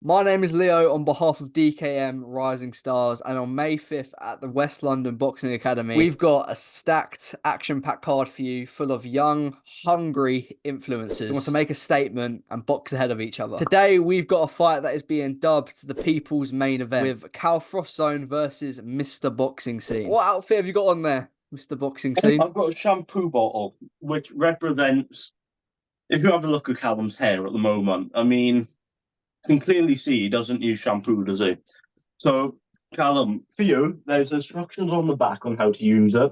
My name is Leo on behalf of DKM Rising Stars, and on May 5th at the West London Boxing Academy, we've got a stacked action-packed card for you full of young, hungry influencers who want to make a statement and box ahead of each other. Today, we've got a fight that is being dubbed the People's Main Event with Calfrostzone versus Mrboxingscene. What outfit have you got on there, Mrboxingscene? I've got a shampoo bottle, which represents, if you have a look at Callum's hair at the moment, I mean, you can clearly see he doesn't use shampoo, does he? So, Callum, for you, there's instructions on the back on how to use it.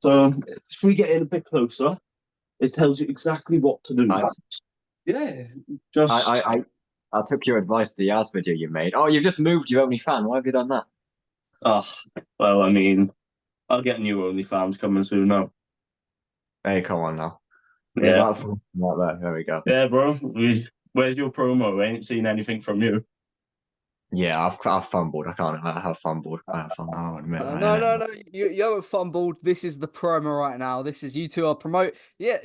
So, if we get in a bit closer, it tells you exactly what to do. Yeah, just. I took your advice to the Yaz video you made. Oh, you've just moved your OnlyFans. Why have you done that? Ah, well, I mean, I'll get new OnlyFans coming soon now. Hey, come on now. Yeah, Yeah. that's like that. There we go. Yeah, bro. Where's your promo? I ain't seen anything from you. Yeah, I've fumbled. I have fumbled. I have fumbled. I'll admit that, No. innit? You haven't fumbled. This is the promo right now. This is you two are promote. Yeah,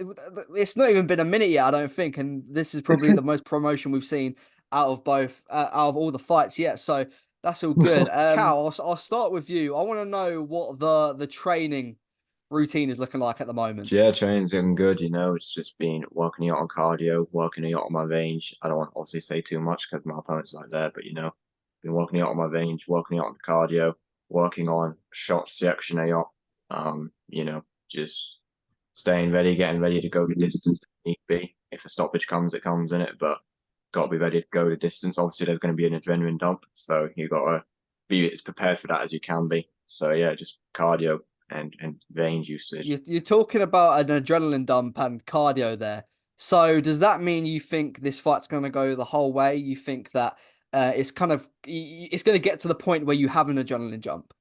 it's not even been a minute yet, I don't think, and this is probably the most promotion we've seen out of out of all the fights yet. So that's all good. Cal, I'll start with you. I want to know what the training routine is looking like at the moment. Yeah, training's getting good. It's just been working out on cardio, working out on my range. I don't want to obviously say too much because my opponent's right there, but been working out on my range, working out on the cardio, working on shot section out. Just staying ready, getting ready to go the distance if need be. If a stoppage comes, it comes in it, but got to be ready to go the distance. Obviously, there's going to be an adrenaline dump, so you got to be as prepared for that as you can be. So yeah, just cardio and range usage. You're talking about an adrenaline dump and cardio there. So does that mean you think this fight's going to go the whole way? You think that it's going to get to the point where you have an adrenaline dump?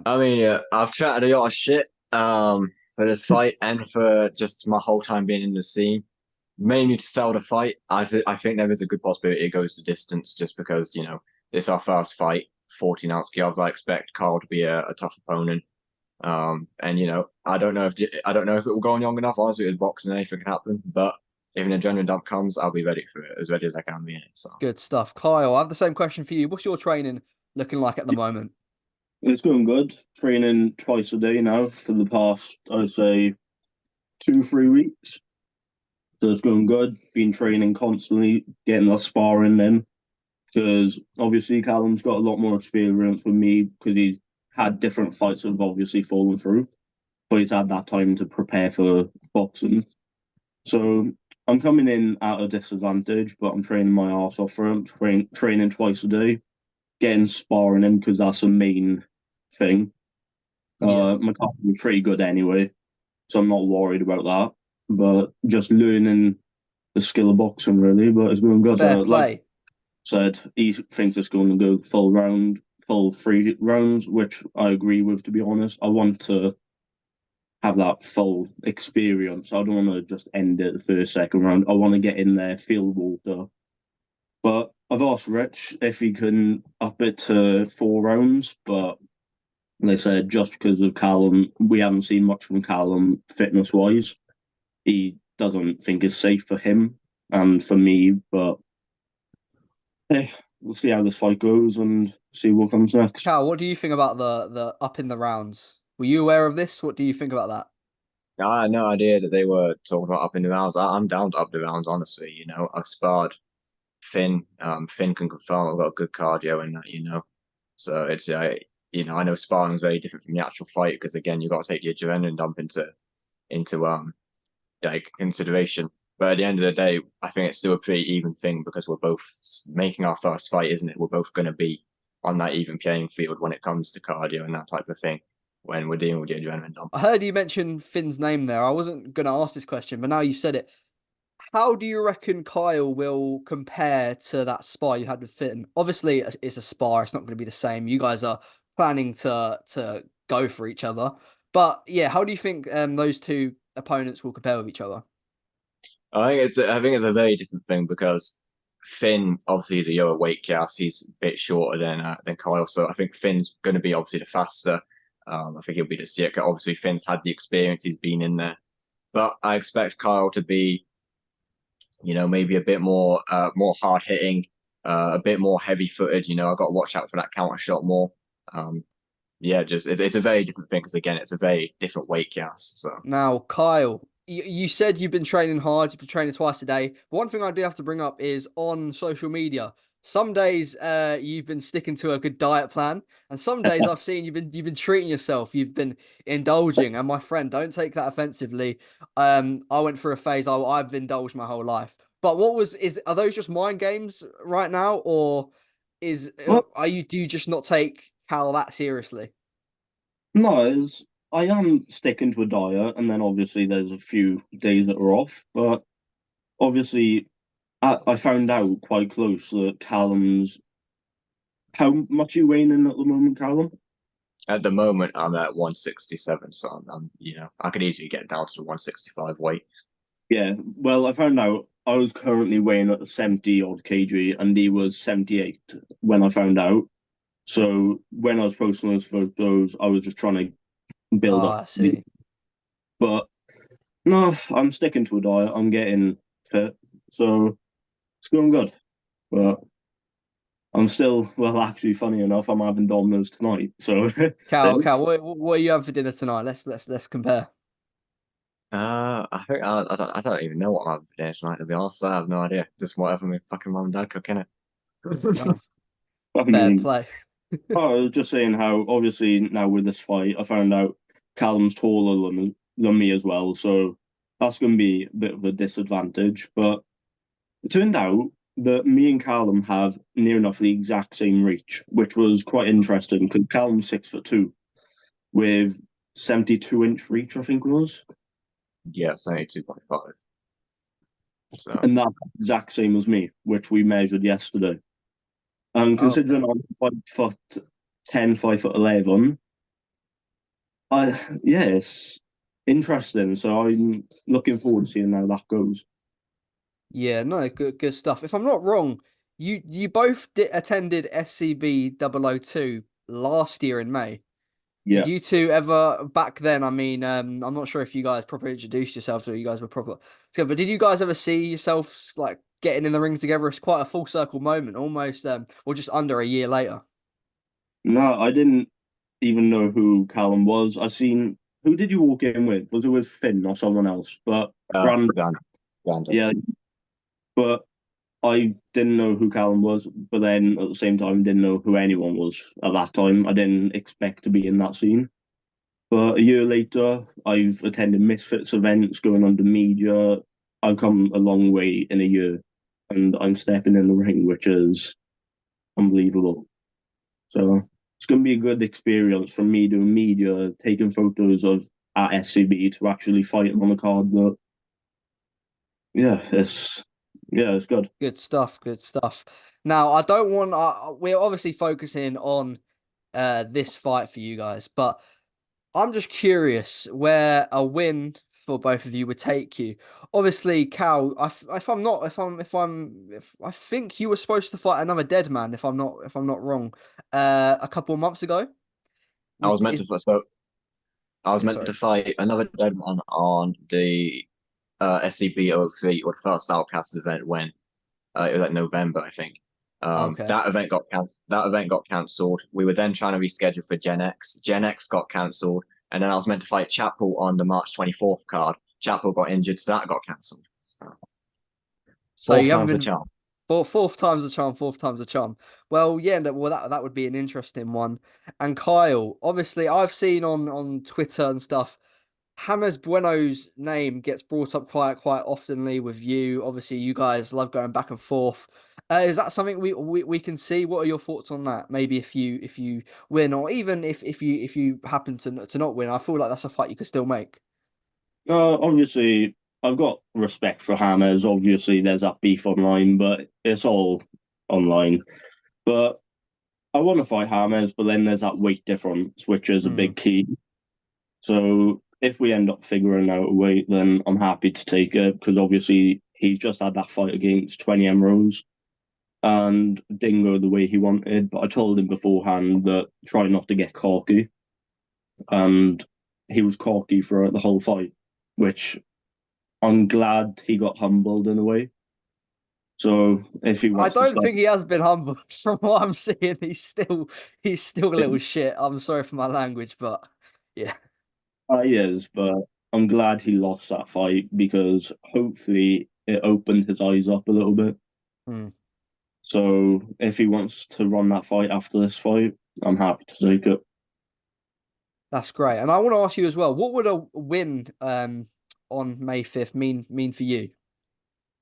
I mean, yeah, I've chatted a lot of shit for this fight and for just my whole time being in the scene. Mainly to sell the fight. I think there is a good possibility it goes the distance just because, it's our first fight, 14-ounce gloves. I expect Carl to be a tough opponent. And I don't know if it will go on long enough. Honestly, with boxing, anything can happen. But if an adrenaline dump comes, I'll be ready for it, as ready as I can be in it. So Good stuff. Kyle, I have the same question for you. What's your training looking like at the moment? It's going good. Training twice a day now for the past, I'd say, 2, 3 weeks. So it's going good. Been training constantly, getting the sparring in. Because obviously Callum's got a lot more experience with me because he's had different fights that have obviously fallen through. But he's had that time to prepare for boxing. So I'm coming in at a disadvantage, but I'm training my ass off for him. Training twice a day, getting sparring in because that's the main thing. Yeah. My is pretty good anyway, so I'm not worried about that. But just learning the skill of boxing really. But it's going good. Fair Like play. I said, he thinks it's going to go full 3 rounds, which I agree with. To be honest, I want to have that full experience. I don't want to just end it the first, second round. I want to get in there, feel the water. But I've asked Rich if he can up it to 4 rounds, but they said just because of Callum, we haven't seen much from Callum fitness wise. He doesn't think it's safe for him and for me, but hey, we'll see how this fight goes and see what comes next. Cal, what do you think about the up in the rounds? Were you aware of this? What do you think about that? I had no idea that they were talking about upping the rounds. I'm down to up the rounds, honestly. I've sparred Finn. Finn can confirm I've got good cardio in that. So I know sparring is very different from the actual fight because again, you've got to take the adrenaline dump into like consideration. But at the end of the day, I think it's still a pretty even thing because we're both making our first fight, isn't it? We're both going to be on that even playing field when it comes to cardio and that type of thing when we're dealing with the adrenaline dump. I heard you mention Finn's name there. I wasn't going to ask this question, but now you've said it. How do you reckon Kyle will compare to that spar you had with Finn? Obviously, it's a spar. It's not going to be the same. You guys are planning to go for each other. But yeah, how do you think those two opponents will compare with each other? I think it's a very different thing because Finn obviously is a lower weight class. He's a bit shorter than Kyle, so I think Finn's going to be obviously the faster. I think he'll be the sicker. Obviously, Finn's had the experience. He's been in there, but I expect Kyle to be maybe a bit more hard hitting, a bit more heavy-footed. You know, I got to watch out for that counter shot more. Yeah, just it's a very different thing because again, it's a very different weight class. So Now, Kyle, you said you've been training hard, you've been training twice a day. But one thing I do have to bring up is on social media. Some days you've been sticking to a good diet plan, and some days I've seen you've been treating yourself, you've been indulging. And my friend, don't take that offensively. I went through a phase I've indulged my whole life. But are those just mind games right now, or Well, do you just not take Cal that seriously? no, I am sticking to a diet, and then obviously there's a few days that are off. But obviously, I found out quite close that Callum's. How much are you weighing in at the moment, Callum? at the moment, I'm at 167, so you know, I could easily get down to the 165 weight. Yeah, well, I found out I was currently weighing at 70 odd kg, and he was 78 when I found out. So when I was posting those photos, I was just trying to build Oh, up I see. but no, I'm sticking to a diet. I'm getting fit, so it's going good. But I'm still, well, actually, funny enough, I'm having Domino's tonight. So Cal, there's what are you having for dinner tonight? Let's compare. I think I don't even know what I'm having for dinner tonight. To be honest, I have no idea. Just whatever my fucking mum and dad cook, innit? Oh, I fair mean, play. I was just saying how obviously now with this fight, I found out Callum's taller than me as well, so that's going to be a bit of a disadvantage. But it turned out that me and Callum have near enough the exact same reach, which was quite interesting because Callum's 6'2" with 72-inch reach, I think it was, Yeah, it's only 2.5. So and that's exact same as me, which we measured yesterday. And Okay. considering I'm 5'10", 5'11", yeah, it's interesting. So I'm looking forward to seeing how that goes. Yeah, no, good stuff. If I'm not wrong, you both attended SCB 002 last year in May. Did Yeah. you two ever back then? I mean, I'm not sure if you guys properly introduced yourselves or you guys were proper together, but did you guys ever see yourselves like getting in the ring together? It's quite a full circle moment, almost, or just under a year later. No, I didn't even know who Callum was. I seen who did you walk in with? Was it with Finn or someone else? But Brand, Grand, grand. yeah, but I didn't know who Callum was. But then at the same time, didn't know who anyone was at that time. I didn't expect to be in that scene. But a year later, I've attended Misfits events, going under media. I've come a long way in a year, and I'm stepping in the ring, which is unbelievable. So it's going to be a good experience from me doing media, taking photos of at SCB to actually fighting on the card. But yeah, it's good. Good stuff. Good stuff. Now, I don't want. We're obviously focusing on this fight for you guys, but I'm just curious where a win for both of you would take you. Obviously, Cal, if I'm not, if I think you were supposed to fight another dead man, if I'm not wrong, a couple of months ago. I was meant to Is so I was yeah, meant sorry. to fight another dead one on the SCB 03 or the first Outcast event when it was like November, I think. Okay. That event got cancelled. That event got cancelled. We were then trying to reschedule for Gen X. Gen X got cancelled, and then I was meant to fight Chapel on the March 24th card. Chapel got injured, so that got cancelled. So, So fourth you haven't time's the been charm. fourth time's a charm, fourth time's a charm. Well, yeah, well that would be an interesting one. And Kyle, obviously, I've seen on Twitter and stuff. James Bueno's name gets brought up quite oftenly with you. Obviously, you guys love going back and forth. Is that something we can see? What are your thoughts on that? Maybe if you win, or even if you happen to not win, I feel like that's a fight you could still make. Obviously, I've got respect for Hammers. Obviously, there's that beef online, but it's all online. But I want to fight Hammers, but then there's that weight difference, which is a Hmm. big key. So if we end up figuring out a weight, then I'm happy to take it because obviously he's just had that fight against 20 Emeralds and didn't go the way he wanted. But I told him beforehand that try not to get cocky, and he was cocky for the whole fight, which I'm glad he got humbled in a way. So if he I wants to don't start, think he has been humbled. From what I'm seeing, he's still a little shit. I'm sorry for my language, but yeah. he is, but I'm glad he lost that fight because hopefully it opened his eyes up a little bit. Hmm. So if he wants to run that fight after this fight, I'm happy to take it. That's great. And I want to ask you as well, what would a win on May 5th mean for you?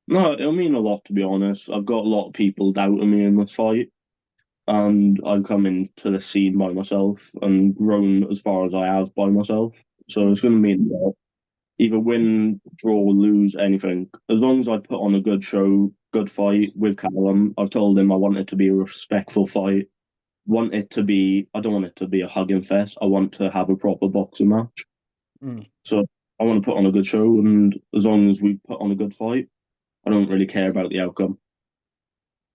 No, it'll mean a lot to be honest. I've got a lot of people doubting me in this fight, and I've come into the scene by myself and grown as far as I have by myself. So it's going to mean a lot. Either win, draw, lose, anything. As long as I put on a good show, good fight with Callum, I've told him I want it to be a respectful fight. Want it to be, I don't want it to be a hugging fest. I want to have a proper boxing match. Mm. So I want to put on a good show, and as long as we put on a good fight, I don't really care about the outcome.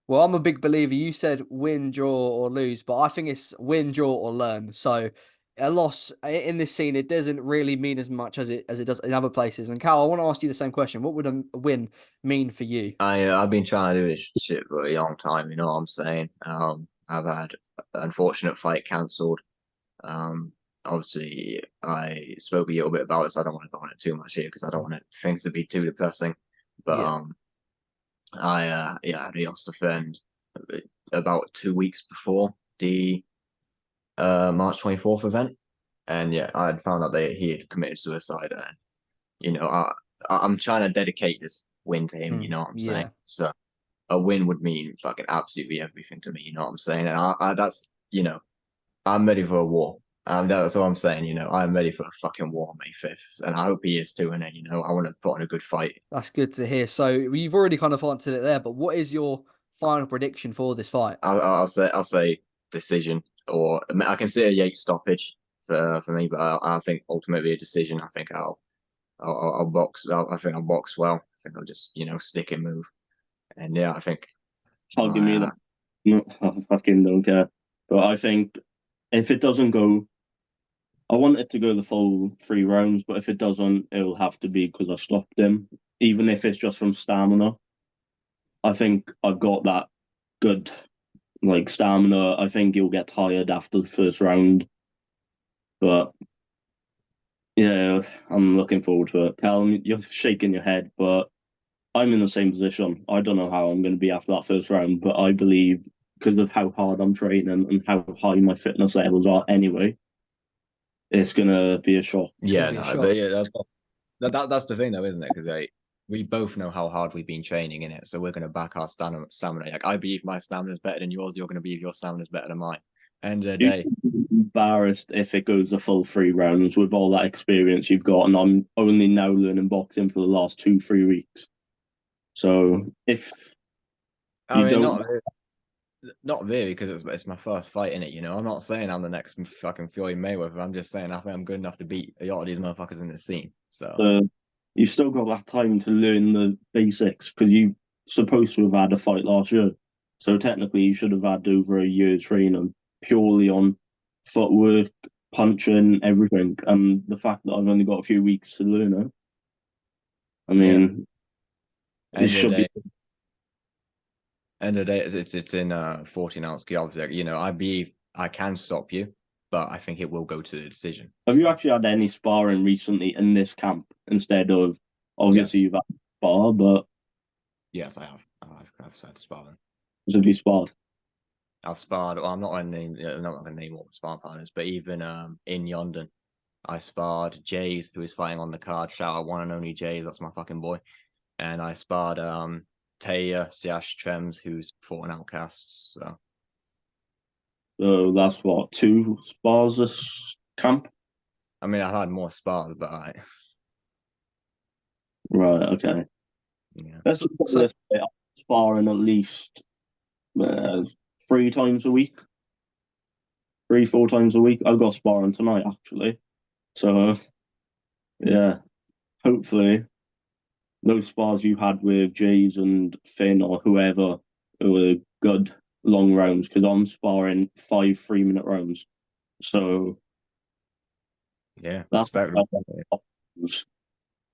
Well, I'm a big believer. You said win, draw, or lose, but I think it's win, draw, or learn. So a loss in this scene, it doesn't really mean as much as it does in other places. And Cal, I want to ask you the same question. What would a win mean for you? I've been trying to do this shit for a long time. You know what I'm saying? I've had an unfortunate fight cancelled. Um, Obviously, I spoke a little bit about it, so I don't want to go on it too much here because I don't want things to be too depressing. But Yeah. I had lost a friend about 2 weeks before the March 24th event, and yeah, I had found out that he had committed suicide, and you know, I'm trying to dedicate this win to him. You Mm. know what I'm saying? Yeah. So a win would mean fucking absolutely everything to me. You know what I'm saying? And that's I'm ready for a war. That's what I'm saying. I'm ready for a fucking war on May 5th, and I hope he is too. And then I want to put on a good fight. That's good to hear. So you've already kind of answered it there, but what is your final prediction for this fight? I'll say decision, or I, mean, I can see a Yates stoppage for me, but I think ultimately a decision. I think I'll box. I think I'll box well. I think I'll just stick and move. And yeah, I think I'll give I me that. No, I fucking don't care. But I think if it doesn't go, I want it to go the full 3 rounds, but if it doesn't, it'll have to be because I stopped him. Even if it's just from stamina, I think I've got that good like stamina. I think he'll get tired after the first round, but yeah, I'm looking forward to it. Callum, you're shaking your head, but I'm in the same position. I don't know how I'm going to be after that first round, but I believe because of how hard I'm training and how high my fitness levels are anyway, it's going to be a shock. It's going to yeah, be a no, shock. but yeah, that's the thing though, isn't it? Because we both know how hard we've been training in it, so we're gonna back our stamina. Like I believe my stamina is better than yours. You're gonna believe your stamina is better than mine. End of the You'd day, be embarrassed if it goes the full 3 rounds with all that experience you've got, and I'm only now learning boxing for the last 2-3 weeks. So if I you mean, don't, not really, because it's my first fight in it. I'm not saying I'm the next fucking Floyd Mayweather. I'm just saying I think I'm good enough to beat a lot of these motherfuckers in the scene. So uh, you've still got that time to learn the basics because you're supposed to have had a fight last year. So technically, you should have had over a year training purely on footwork, punching, everything. And the fact that I've only got a few weeks to learn it, I yeah, mean, it end of the should be. day, it's in 14 ounce gi. Obviously, I believe I can stop you, but I think it will go to the decision. Have you So actually had any sparring recently in this camp instead of obviously yes, you've had spar, but yes, I have. I've started sparring. have you sparred? I've sparred. Well, I'm not gonna name all the sparring partners, but even in London, I sparred Jays, who is fighting on the card. Shout out one and only Jays, that's my fucking boy. And I sparred Taya Siash Trems, who's fought an Outcasts. So So that's what, 2 spars this camp? I mean, I've had more spars, but Right, okay. yeah. Let's So, just put so this way, I'm sparring at least 3 times a week, 3-4 times a week. I've got sparring tonight actually. So yeah, hopefully those spars you had with Jays and Finn or whoever were good long rounds because I'm sparring 5 3-minute rounds. So Yeah, that's respect.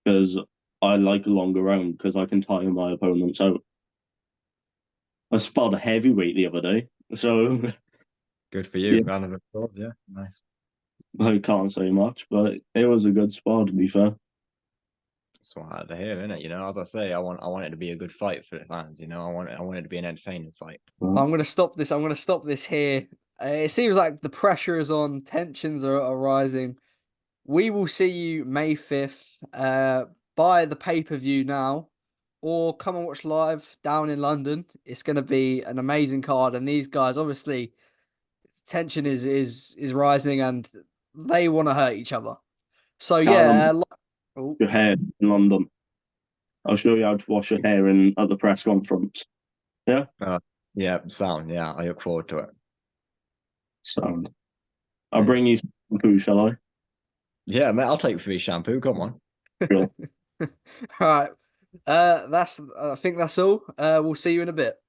because I like a longer round because I can tire my opponents out. I sparred a heavyweight the other day, so Good for you. Yeah. Round of applause. Yeah, nice. I can't say much, but it was a good spar to be fair. That's what I had to hear, isn't it? You know, as I say, I want it to be a good fight for the fans. You know, I want it to be an entertaining fight. I'm gonna stop this. I'm gonna stop this here. It seems like the pressure is on, tensions are rising. We will see you May 5th. Buy the pay-per-view now, or come and watch live down in London. It's gonna be an amazing card, and these guys obviously tension is rising, and they want to hurt each other. So yeah, Callum, oh, your hair in London. I'll show you how to wash your hair at the press conference. Yeah, Yeah, sound. Yeah, I look forward to it. sound. I'll bring you some shampoo, shall I? Yeah, mate, I'll take free shampoo. Come on. Sure. all right. I think that's all. We'll see you in a bit.